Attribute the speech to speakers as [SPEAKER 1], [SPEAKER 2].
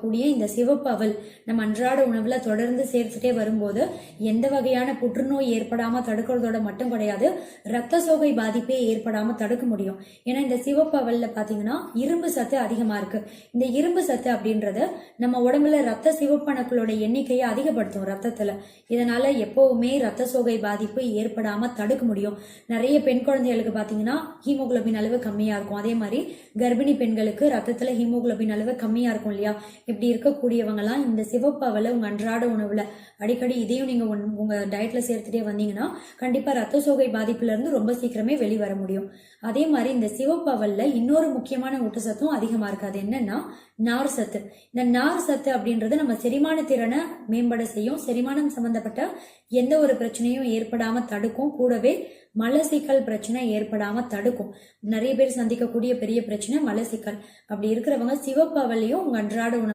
[SPEAKER 1] இருக்கக்கூடிய இந்த சிவப்பு அவல் நம்ம அன்றாட உணவுல தொடர்ந்து சேர்த்துட்டே வரும்போது எந்த வகையான புற்றுநோய் ஏற்படாம தடுக்கிறதோட மட்டும் கிடையாது, ரத்த சோகை பாதிப்பே ஏற்படாம தடுக்க முடியும். ஏன்னா இந்த சிவப்பு அவல்ல பாத்தீங்கன்னா இரும்பு சத்து அதிகமா இருக்கு. இந்த இரும்பு சத்து அப்படின்றது நம்ம உடம்புல ரத்த சிவப்பணுக்களோட எண்ணிக்கையை அதிகப்படுத்தும் ரத்தத்துல. இதனால எப்பவுமே ரத்த சோகை பாதிப்பு ஏற்படாம தடுக்க முடியும். நிறைய பெண் குழந்தைகளுக்கு பாத்தீங்கன்னா ஹீமோகுளோபின் அளவு கம்மியா இருக்கும். அதே மாதிரி கர்ப்பிணி பெண்களுக்கு ரத்தத்துல ஹீமோகுளோபின் அளவு கம்மியா இருக்கும் இல்லையா? இப்படி இருக்கக்கூடியவங்க எல்லாம் இந்த சிவப்பு அவலை உங்க அன்றாட உணவுல அடிக்கடி இதையும் நீங்க உங்க டயட்ல சேர்த்துட்டே வந்தீங்கன்னா கண்டிப்பா ரத்த சோகை பாதிப்புல இருந்து ரொம்ப சீக்கிரமே வெளிவர முடியும். அதே மாதிரி இந்த சிவப்பு அவல்ல இன்னொரு முக்கியமான ஊட்டச்சத்தும் அதிகமா இருக்கு. அது என்னன்னா நார் சத்து. இந்த நார் சத்து அப்படின்றது நம்ம செரிமான திறனை மேம்பட செய்யும். செரிமானம் சம்பந்தப்பட்ட எந்த ஒரு பிரச்சனையும் ஏற்படாம தடுக்கும். கூடவே மலசிக்கல் பிரச்சனை ஏற்படாம தடுக்கும். நிறைய பேர் சந்திக்கக்கூடிய பெரிய பிரச்சனை மலசிக்கல். அப்படி இருக்கிறவங்க சிவப்பு அவலையும் உங்க அன்றாட